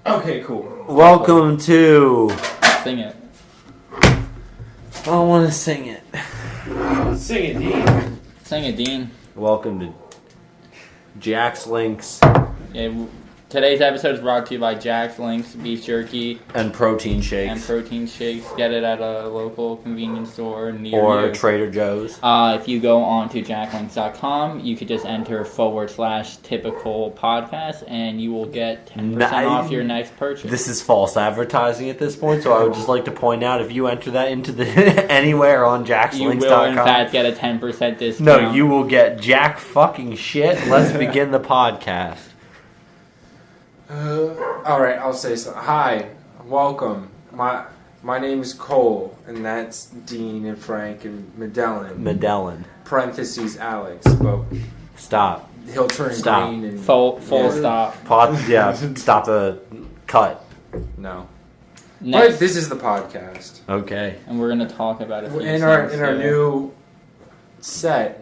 Okay, cool. Welcome to... Sing it. I don't want to sing it. Sing it, Dean. Sing it, Dean. Welcome to Jack's Links Yeah, today's episode is brought to you by Jack's Links Beef Jerky and Protein Shakes. and Protein Shakes. Get it at a local convenience store near Or you. Trader Joe's. If you go on to jacklinks.com, you could just enter /typicalpodcast and you will get 10% off your next purchase. This is false advertising at this point, so I would just like to point out if you enter that into the anywhere on You will, jackslinks.com. in fact, get a 10% discount. No, you will get jack fucking shit. Let's begin the podcast. Alright, I'll say so. Hi, welcome. My name is Cole, and that's Dean and Frank and Medellin. Parentheses Alex, but Stop. he'll turn Stop. green and... Full stop. Stop the cut. No. Next, But this is the podcast. Okay. and we're going to talk about a few In our things new set...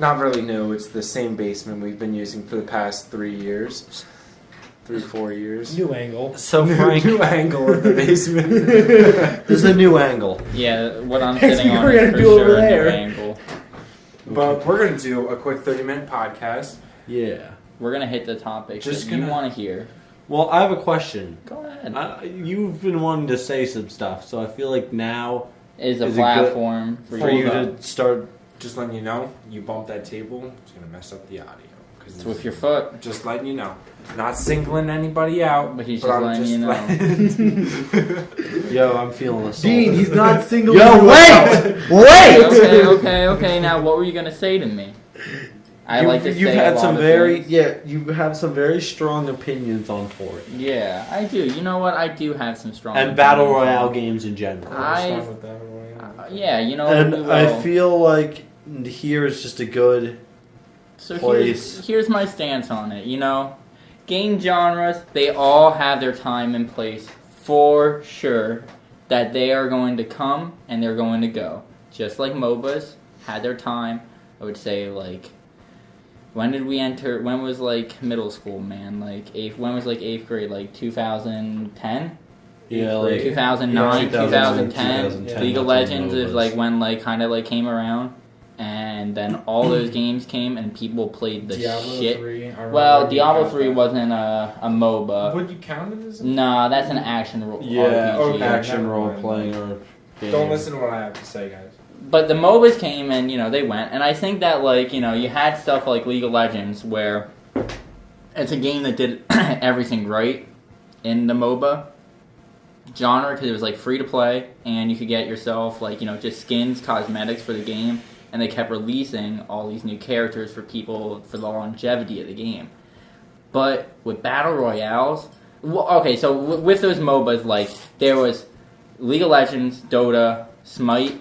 Not really new, it's the same basement we've been using for the past 4 years. New angle. So Frank, New angle in the basement. there's a new angle. Yeah, what I'm That's sitting what on we're is gonna for do sure over a new there. angle. But we're going to do a quick 30-minute podcast. Yeah. We're going to hit the topics Just that you gonna- want to hear. Well, I have a question. Go ahead. You've been wanting to say some stuff, so I feel like now Is a Is it good platform for you to start. Just letting you know, you bump that table, it's going to mess up the audio. It's with your foot. Just letting you know. Not singling anybody out. But he's but just I'm letting you know. Yo, I'm feeling assaulted. Dean, he's not single. Yo, wait! Okay. Now, what were you gonna say to me? You've had some you have some very strong opinions on Fort Yeah, I do. You know what? I do have some strong. and battle opinions. royale games in general. Yeah, you know. And we will. I feel like here is just a good. So place. here's my stance on it. You know, game genres, they all have their time and place for sure. That they are going to come and they're going to go. Just like MOBAs had their time. I would say like, when did we enter? When was like middle school, man? Like when was like 8th grade? Like 2010. Yeah, like 2009, 2010. 2010. League of That's Legends when is like when like kind of like came around, and then all those games came and people played the Diablo shit. 3, Well, Diablo 3 wasn't a MOBA. Would you count it as a... Nah, that's an action Yeah, RPG. action Never role mind. playing or. Don't listen to what I have to say, guys. But the MOBAs came and, you know, they went. And I think that, like, you know, you had stuff like League of Legends where it's a game that did everything right in the MOBA genre because it was, like, free to play. And you could get yourself, like, you know, just skins, cosmetics for the game. And they kept releasing all these new characters for people for the longevity of the game. But with Battle Royales... Well, okay, so with those MOBAs, like, there was League of Legends, Dota, Smite,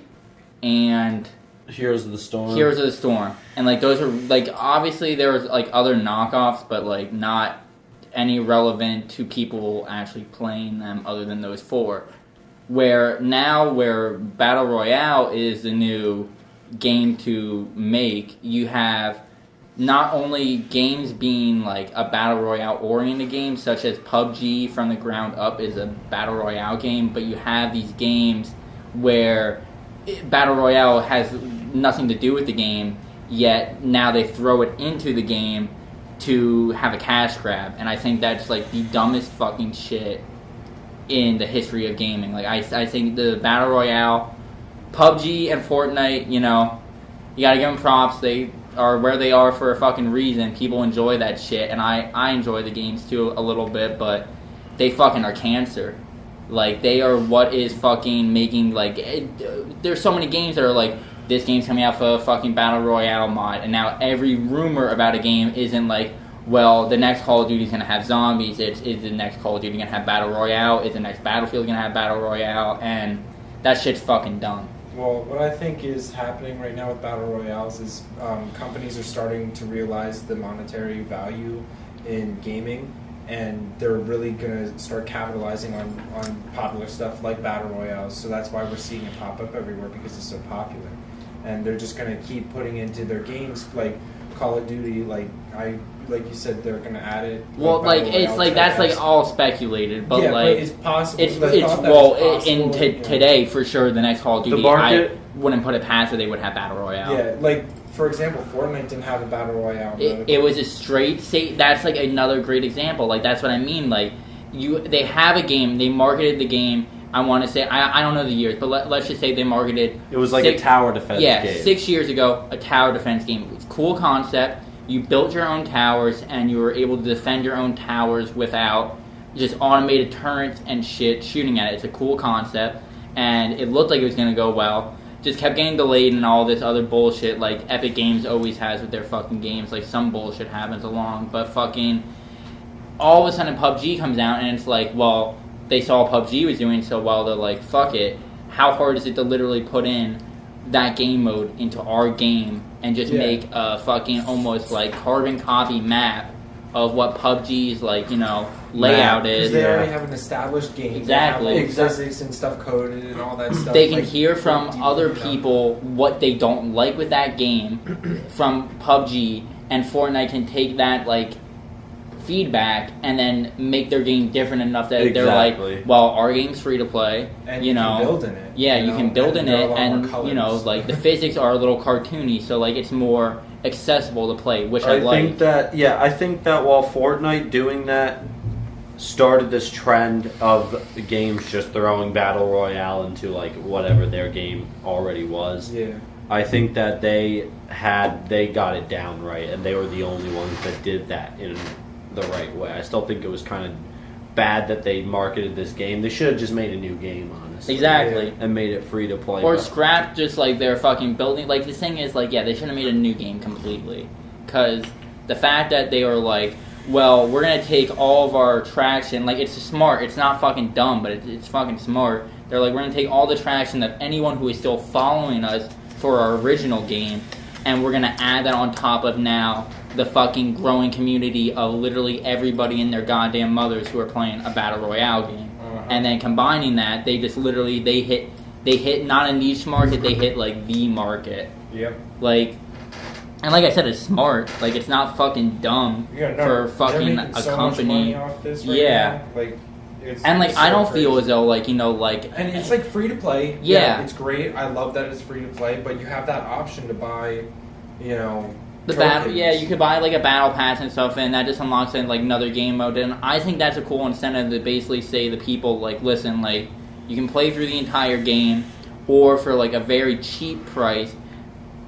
and Heroes of the Storm. Heroes of the Storm. And, like, those are, like, obviously there was, like, other knockoffs, but, like, not any relevant to people actually playing them other than those four. Where Battle Royale is the new game to make, you have not only games being, like, a Battle Royale-oriented game, such as PUBG from the ground up is a Battle Royale game, but you have these games where Battle Royale has nothing to do with the game, yet now they throw it into the game to have a cash grab. And I think that's like the dumbest fucking shit in the history of gaming. Like I think the Battle Royale, PUBG and Fortnite, you know, you gotta give them props. They are where they are for a fucking reason. People enjoy that shit, and I enjoy the games too a little bit, but they fucking are cancer. Like, they are what is fucking making, like, there's so many games that are like, this game's coming out for a fucking Battle Royale mod, and now every rumor about a game isn't like, well, the next Call of Duty is going to have zombies, is the next Call of Duty going to have Battle Royale, is the next Battlefield going to have Battle Royale, and that shit's fucking dumb. Well, what I think is happening right now with Battle Royales is companies are starting to realize the monetary value in gaming, and they're really going to start capitalizing on popular stuff like Battle Royales. So that's why we're seeing it pop up everywhere, because it's so popular. And they're just going to keep putting into their games, like, Call of Duty, like you said, they're gonna add it. Well, like it's like that's like all speculated, but yeah, like but it's possible. It's in today for sure. The next Call of Duty, I wouldn't put it past that they would have battle royale. Yeah, like for example, Fortnite didn't have a battle royale. It was a straight. That's like another great example. Like that's what I mean. Like they have a game. They marketed the game. I want to say I don't know the years, but let's just say they marketed. It was like a tower defense game. Yeah, 6 years ago, a tower defense game. It was a cool concept. You built your own towers, and you were able to defend your own towers without just automated turrets and shit shooting at it. It's a cool concept, and it looked like it was going to go well. Just kept getting delayed and all this other bullshit like Epic Games always has with their fucking games. Like, some bullshit happens along, but fucking all of a sudden PUBG comes out, and it's like, well, they saw PUBG was doing so well, they're like, fuck it. How hard is it to literally put in that game mode into our game and just make a fucking almost like carbon copy map of what PUBG's like, layout is. Because they already have an established game. Exactly. They have physics and stuff coded and all that stuff. They can hear from other people what they don't like with that game from PUBG, and Fortnite can take that like feedback and then make their game different enough that they're like, well, our game's free to play, and you can build in it. Yeah, you can build in it, and like the physics are a little cartoony, so like it's more accessible to play, which I like. I think that while Fortnite doing that started this trend of the games just throwing battle royale into like whatever their game already was. Yeah. I think that they got it down right, and they were the only ones that did that in the right way. I still think it was kind of bad that they marketed this game. They should have just made a new game, honestly. Exactly. And made it free to play. Or scrapped just like their fucking building. Like the thing is, like, yeah, they should have made a new game completely. Because the fact that they were like, well, we're going to take all of our traction, like, it's smart. It's not fucking dumb, but it's fucking smart. They're like, we're going to take all the traction of anyone who is still following us for our original game, and we're going to add that on top of now the fucking growing community of literally everybody and their goddamn mothers who are playing a battle royale game. And then combining that, they just literally, they hit not a niche market, they hit like the market. Yep. Like, and like I said, it's smart. Like, it's not fucking dumb for fucking a company. Much off this right now. Like, and like, I don't feel as though like, like, and it's like free to play. Yeah, it's great. I love that it's free to play, but you have that option to buy, the battle. Yeah, you could buy like a battle pass and stuff, and that just unlocks in like another game mode. And I think that's a cool incentive to basically say to people like, listen, like, you can play through the entire game, or for like a very cheap price.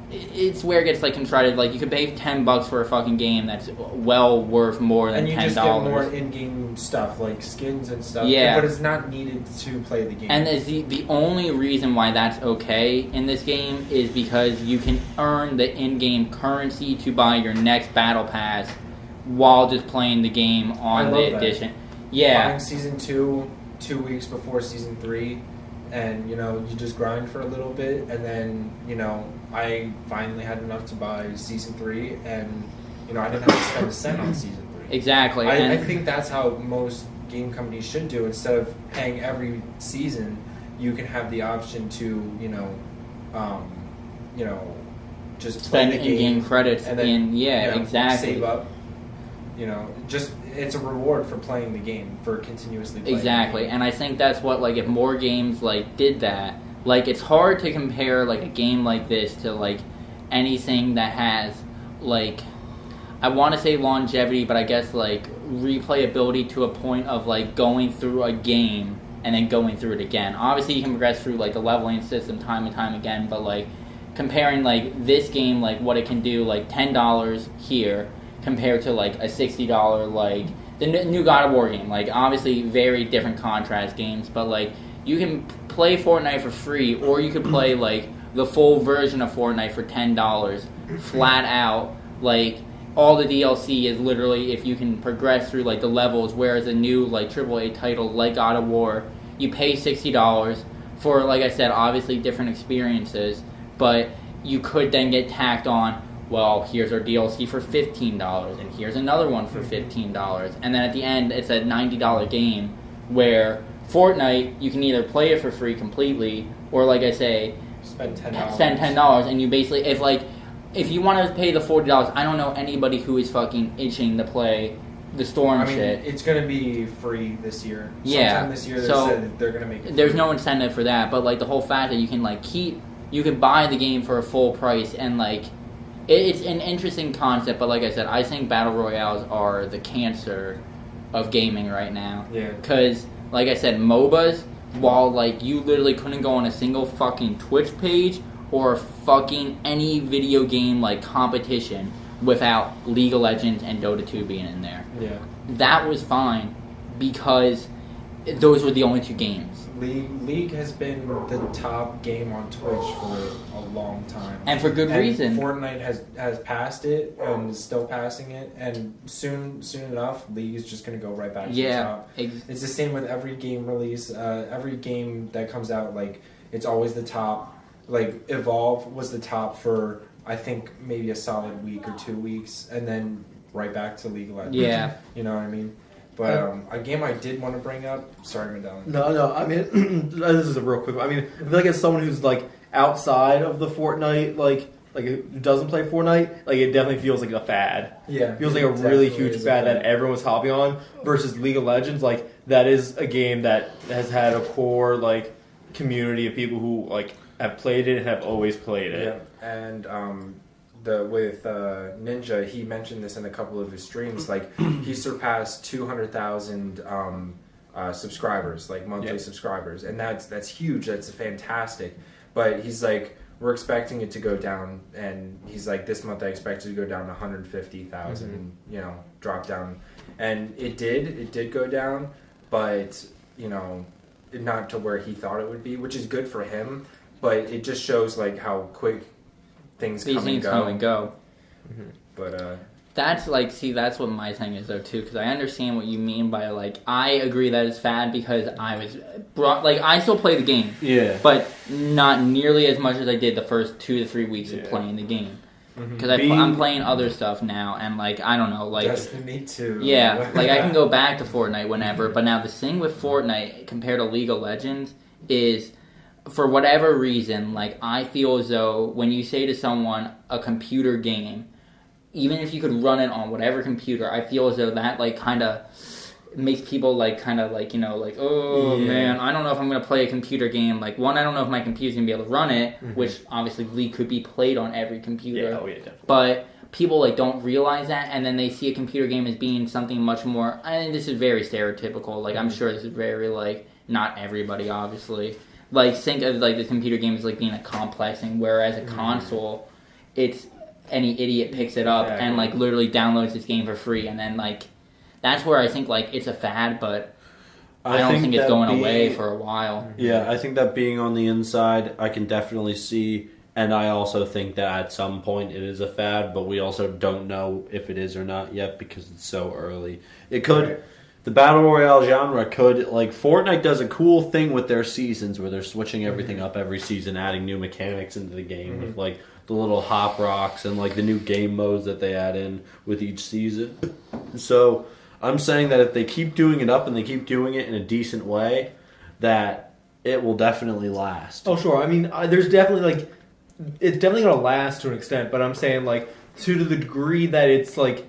It's where it gets like contracted. Like, you could pay $10 for a fucking game that's well worth more than $10. And you just get more in-game stuff like skins and stuff. Yeah, but it's not needed to play the game. And the only reason why that's okay in this game is because you can earn the in-game currency to buy your next battle pass while just playing the game on the edition. Yeah, buying season 2 2 weeks before season 3. And, you just grind for a little bit, and then, I finally had enough to buy season 3, and, I didn't have to spend a cent on season 3. Exactly. I think that's how most game companies should do. Instead of paying every season, you can have the option to, just spend play the in-game credits and then, exactly. Save up. Just it's a reward for playing the game, for continuously playing. Exactly, and I think that's what, like, if more games like did that, like, it's hard to compare like a game like this to like anything that has like, I want to say longevity, but I guess like replayability to a point of like going through a game and then going through it again. Obviously, you can progress through like the leveling system time and time again, but like comparing like this game, like what it can do, like $10 here compared to like a $60 like the new God of War game. Like, obviously very different contrast games, but like you can play Fortnite for free, or you could play like the full version of Fortnite for $10 flat out. Like, all the DLC is literally if you can progress through like the levels, whereas a new like AAA title like God of War, you pay $60 for, like I said, obviously different experiences, but you could then get tacked on, well, here's our DLC for $15, and here's another one for $15. And then at the end, it's a $90 game, where Fortnite, you can either play it for free completely, or, like I say, spend $10. And you basically, if you want to pay the $40, I don't know anybody who is fucking itching to play the Storm shit. It's going to be free this year. Yeah. Sometime this year they So, said they're going to make it There's free. no incentive for that, but like the whole fact that you can like you can buy the game for a full price, and like it's an interesting concept. But like I said, I think battle royales are the cancer of gaming right now. Yeah. Because like I said, MOBAs, while like you literally couldn't go on a single fucking Twitch page or fucking any video game like competition without League of Legends and Dota 2 being in there. Yeah. That was fine because those were the only two games. League has been the top game on Twitch for a long time, And for good reason. Fortnite has passed it and is still passing it, and soon enough, League is just going to go right back to the top. It's the same with every game release. Every game that comes out, like it's always the top. Like Evolve was the top for I think maybe a solid week or 2 weeks, and then right back to League of Legends. Yeah. You know what I mean? But a game I did want to bring up. Sorry, Medallion. No. I mean, this is a real quick one. I mean, I feel like as someone who's like outside of the Fortnite, like who doesn't play Fortnite, like it definitely feels like a fad. Yeah, It feels like a really huge fad that everyone's hopping on. Versus League of Legends, like that is a game that has had a core like community of people who like have played it and have always played it. Yeah, and with Ninja, he mentioned this in a couple of his streams. Like he surpassed 200,000 subscribers, like monthly subscribers, and that's huge. That's fantastic. But he's like, we're expecting it to go down, and he's like, this month I expect it to go down to 150,000. You know, drop down, and it did go down, but you know, not to where he thought it would be, which is good for him. But it just shows like how quick these things come and go. Mm-hmm. But that's like, see, that's what my thing is though too, because I understand what you mean by like, I agree that it's fad because I was I still play the game, but not nearly as much as I did the first 2 to 3 weeks of playing the game. Because I'm playing other stuff now, and like I don't know, like Destiny 2. Yeah, like I can go back to Fortnite whenever. But now the thing with Fortnite compared to League of Legends is, for whatever reason, like I feel as though when you say to someone a computer game, even if you could run it on whatever computer, I feel as though that like kind of makes people like kind of like, you know, like, oh man, I don't know if I'm gonna play a computer game. Like, one, I don't know if my computer's gonna be able to run it, which obviously League could be played on every computer. Yeah, definitely. But people like don't realize that, and then they see a computer game as being something much more. I mean, this is very stereotypical. Like, I'm sure this is very like not everybody, obviously. Like, think of like the computer game as like being a complex thing, whereas a console, it's any idiot picks it up and like literally downloads this game for free, and then like that's where I think like it's a fad, but I don't think it's going away for a while. Yeah, I think that being on the inside, I can definitely see, and I also think that at some point it is a fad, but we also don't know if it is or not yet because it's so early. It could. Right. The Battle Royale genre could, like, Fortnite does a cool thing with their seasons where they're switching everything up every season, adding new mechanics into the game with, like, the little hop rocks and, like, the new game modes that they add in with each season. So, I'm saying that if they keep doing it up and they keep doing it in a decent way, that it will definitely last. Oh, sure. I mean, there's definitely, like, it's definitely going to last to an extent, but I'm saying, like, to the degree that it's, like,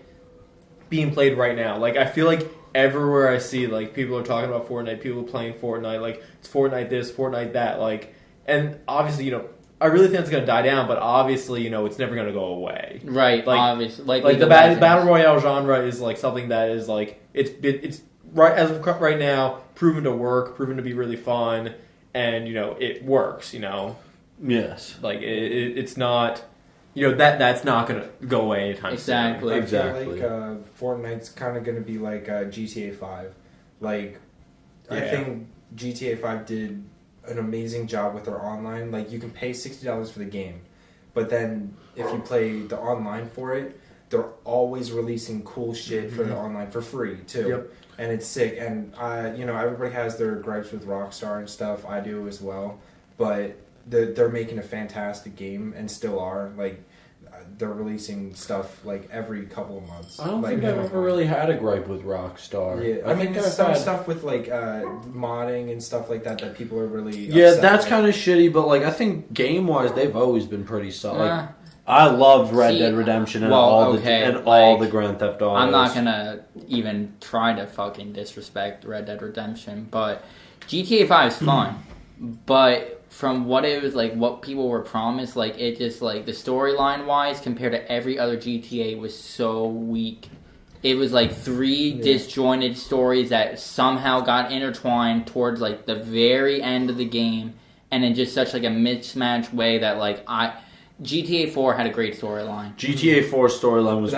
being played right now. Like, I feel like everywhere I see, like, people are talking about Fortnite, people playing Fortnite, like, it's Fortnite this, Fortnite that, like, and obviously, you know, I really think it's going to die down, but obviously, you know, it's never going to go away. Right, like, obviously. Like the Battle Royale genre is, like, something that is, like, it's right as of right now, proven to work, proven to be really fun, and, you know, it works, you know. Yes. Like, it's not... You know, that's not going to go away anytime soon. I feel like Fortnite's kind of going to be like GTA 5. Like, I think GTA 5 did an amazing job with their online. Like, you can pay $60 for the game, but then if you play the online for it, they're always releasing cool shit for the online for free, too. Yep. And it's sick. And, you know, everybody has their gripes with Rockstar and stuff. I do as well. But they're making a fantastic game and still are. Like, they're releasing stuff like every couple of months. I don't like, think I've ever really had a gripe with Rockstar. Yeah, I mean, there's some stuff with like modding and stuff like that people are really that's kind of shitty. But like, I think game wise, they've always been pretty solid. I loved Red Dead Redemption and all the Grand Theft Autos. I'm not gonna even try to fucking disrespect Red Dead Redemption, but GTA 5 is fun. But from what it was like, what people were promised, like it just like the storyline wise compared to every other GTA was so weak. It was like 3 disjointed stories that somehow got intertwined towards like the very end of the game, and in just such like a mismatched way that like GTA 4 had a great storyline. GTA 4 storyline was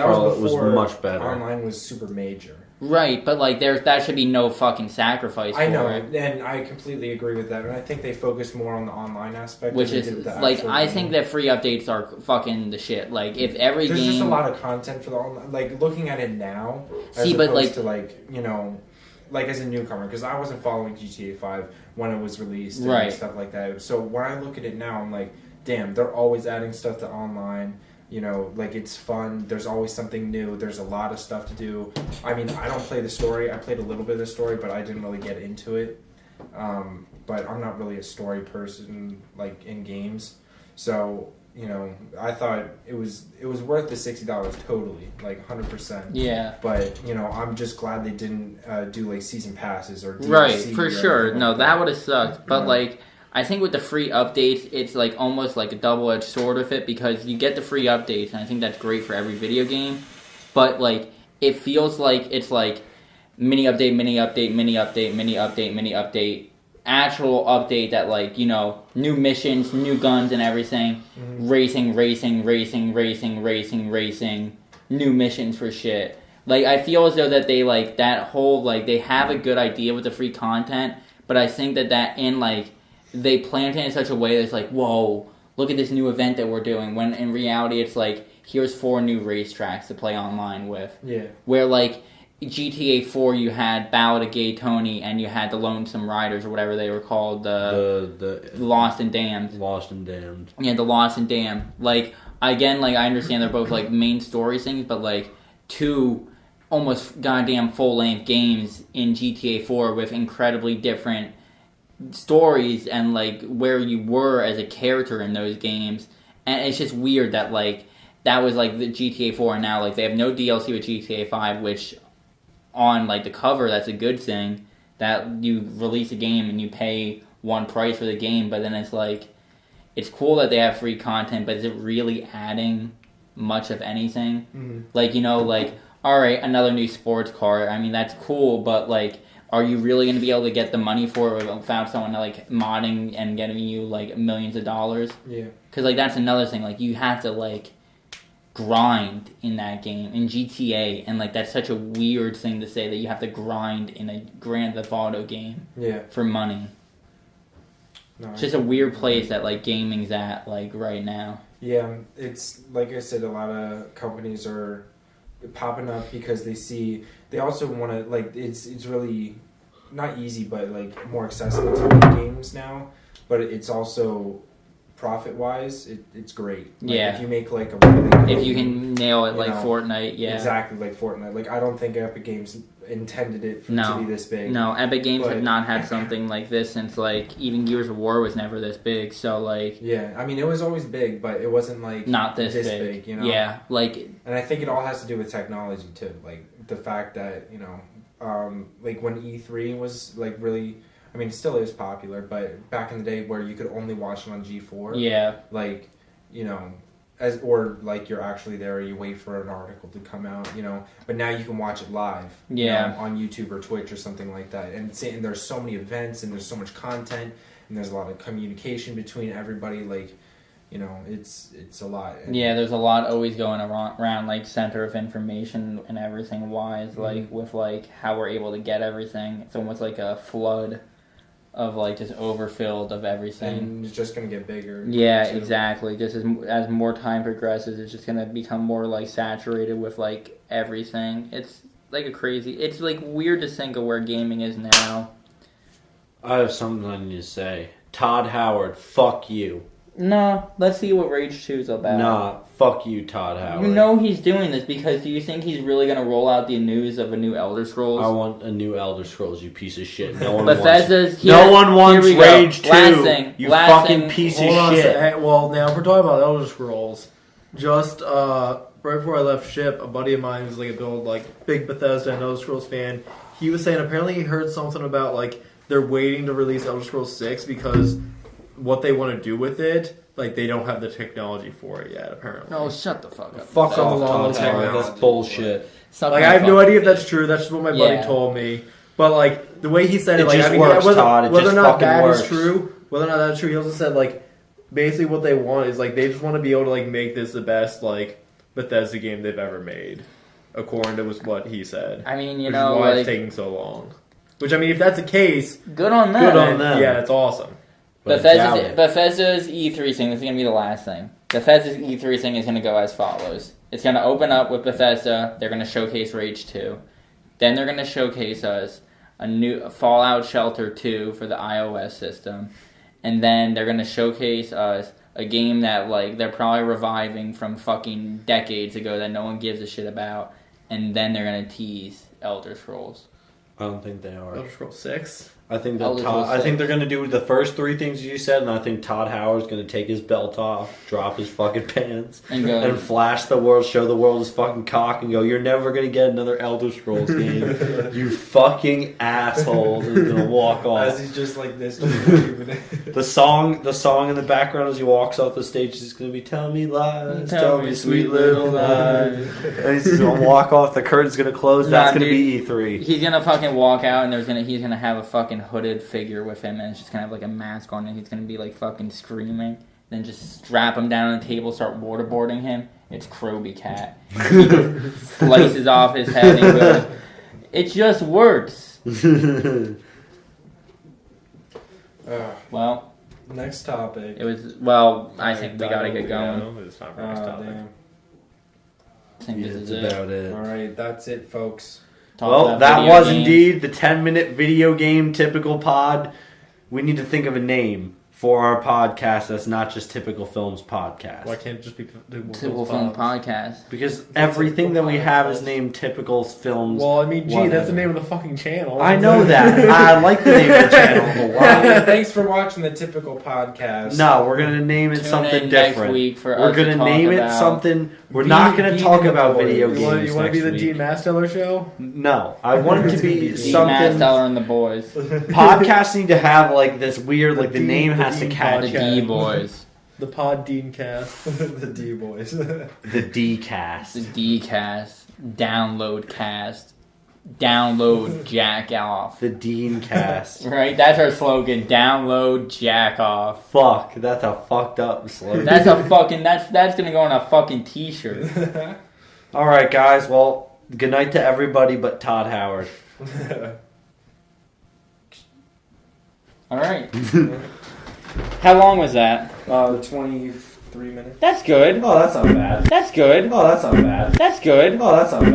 much better. Online was super major. Right, but like that should be no fucking sacrifice for I know, it. and I completely agree with that. And I think they focused more on the online aspect, which is like I think that free updates are fucking the shit. Like if every there's game, just a lot of content for the online. Like looking at it now, as but opposed like to like you know, like as a newcomer, because I wasn't following GTA 5 when it was released and right. stuff like that. So when I look at it now, I'm like, damn, they're always adding stuff to online. You know, like it's fun. There's always something new. There's a lot of stuff to do. I mean, I don't play the story. I played a little bit of the story, but I didn't really get into it. But I'm not really a story person, like in games. So you know, I thought it was worth the $60 totally, like 100%. Yeah. But you know, I'm just glad they didn't do like season passes or DLC right for sure. Like no, that would have sucked. But like. I think with the free updates, it's like almost like a double-edged sword with it because you get the free updates, and I think that's great for every video game. But like, it feels like it's like mini update, mini update, mini update, mini update, mini update, actual update that like you know new missions, new guns, and everything, racing, new missions for shit. Like I feel as though that they like that whole like they have a good idea with the free content, but I think that in like. They planned it in such a way that it's like, whoa, look at this new event that we're doing. When in reality, it's like, here's 4 new racetracks to play online with. Yeah. Where, like, GTA 4, you had Ballad of Gay Tony, and you had the Lonesome Riders, or whatever they were called, the Lost and Damned. Lost and Damned. Yeah, the Lost and Damned. Like, again, like, I understand they're both, like, main story things, but, like, 2 almost goddamn full-length games in GTA 4 with incredibly different stories and like where you were as a character in those games, and it's just weird that like that was like the GTA 4 and now like they have no DLC with GTA 5, which on like the cover that's a good thing that you release a game and you pay one price for the game, but then it's like it's cool that they have free content, but is it really adding much of anything? Like you know like alright, another new sports car, I mean that's cool, but like are you really going to be able to get the money for it without someone like modding and getting you like millions of dollars? Yeah. Because like that's another thing. Like you have to like grind in that game in GTA, and like that's such a weird thing to say that you have to grind in a Grand Theft Auto game. Yeah. For money. No, it's just a weird place that like gaming's at like right now. Yeah, it's like I said, a lot of companies are popping up because they also want to like it's really not easy but like more accessible to make games now, but it's also profit wise it's great. Like, yeah, if you make like a really good if you can nail it like know, Fortnite. Yeah, exactly, like Fortnite. Like I don't think Epic Games intended it to be this big. No, Epic Games have not had something like this since like even Gears of War was never this big. So like yeah, I mean it was always big, but it wasn't like not this big. You know? Yeah, like and I think it all has to do with technology too. Like the fact that you know, like when E3 was like really. I mean, it still is popular, but back in the day where you could only watch it on G4, yeah, like, you know, or like you're actually there, you wait for an article to come out, you know, but now you can watch it live, yeah, you know, on YouTube or Twitch or something like that, and there's so many events and there's so much content and there's a lot of communication between everybody, like, you know, it's a lot. And yeah, there's a lot always going around like center of information and everything wise, like with like how we're able to get everything. It's almost like a flood of like just overfilled of everything, and it's just gonna get bigger. Yeah, too. Exactly. Just as more time progresses, it's just gonna become more like saturated with like everything. It's like it's like weird to think of where gaming is now. I have something I need to say. Todd Howard, fuck you. No, let's see what Rage 2 is about. Nah, fuck you, Todd Howard. You know he's doing this because do you think he's really going to roll out the news of a new Elder Scrolls? I want a new Elder Scrolls, you piece of shit. No one Bethesda's no one wants Rage 2. Last thing, you fucking piece of shit. Well, now if we're talking about Elder Scrolls, Just right before I left ship, a buddy of mine who's like a big Bethesda and Elder Scrolls fan. He was saying apparently he heard something about like they're waiting to release Elder Scrolls 6 because what they want to do with it, like they don't have the technology for it yet. Apparently. Oh, shut the fuck up. Fuck Some off, long Todd Howard. technology. That's bullshit. Suck Like my I have no fuck. idea if that's true. That's just what my buddy Yeah. told me. But like the way he said it, It like just I mean, works, whether, Todd. It whether just or not fucking that is works. true, whether or not that's true, he also said like basically what they want is like they just want to be able to like make this the best like Bethesda game they've ever made, according to what he said. I mean, Which you is know, why like, it's taking so long. Which I mean, if that's the case, good on them. Good on them. yeah, it's awesome. But I doubt it. Bethesda's E3 thing, this is going to be the last thing. Bethesda's E3 thing is going to go as follows. It's going to open up with Bethesda. They're going to showcase Rage 2. Then they're going to showcase us a new Fallout Shelter 2 for the iOS system. And then they're going to showcase us a game that like they're probably reviving from fucking decades ago that no one gives a shit about. And then they're going to tease Elder Scrolls. I don't think they are. Elder Scrolls 6. I think that Elder Scrolls I think 6. they're gonna do the first three things you said, and I think Todd Howard's gonna take his belt off, drop his fucking pants, And go, and flash the world, show the world his fucking cock, and go, "You're never gonna get another Elder Scrolls game, you fucking assholes!" And he's gonna walk As off. he's just like this, just leaving it. The song in the background as he walks off the stage is gonna be "Tell me lies, tell me sweet little lies," and he's gonna walk off. The curtain's gonna close. That's Nah, gonna dude. be E3. he's gonna fucking walk out and he's gonna have a fucking hooded figure with him and it's just gonna have like a mask on and he's gonna be like fucking screaming. Then just strap him down on the table, start waterboarding him. It's Kroby Cat. He just slices off his head and goes, "It just works." Well, Next topic. it was I think we gotta get going. Yeah, it's time for next topic. Damn. I think this is That's it. about it. All right, that's it, folks. Talk Well, about that video was games. indeed the 10-minute video game typical pod. We need to think of a name for our podcast that's not just Typical Films Podcast. Why can't it just be Typical Film Podcast. Because everything that we have is named Typical Films. Well, I mean, gee, Whatever. that's the name of the fucking channel. I know that. I like the name of the channel a lot. Thanks for watching the Typical Podcast. No, we're going to name it Tune something in different. next week for We're us going to to talk name it about- something. We're not going to talk about video You games want to be next the Dean week. Masteller show? No, I want it to be Dean something. Masteller and the boys. Podcasts need to have like this weird, like the Dean- name the has to Dean catch The it. podcast. D boys. The Pod Dean cast. The D boys. The D cast. The D cast. Download cast. Download jack off. The Dean cast. Right? That's our slogan. Download jack off. Fuck, that's a fucked up slogan. That's a fucking that's gonna go on a fucking t-shirt. All right, guys. Well, good night to everybody but Todd Howard. Alright. How long was that? 23 minutes. That's good. Oh, that's not bad. That's good. Oh, that's not bad. That's good. Oh, that's not bad.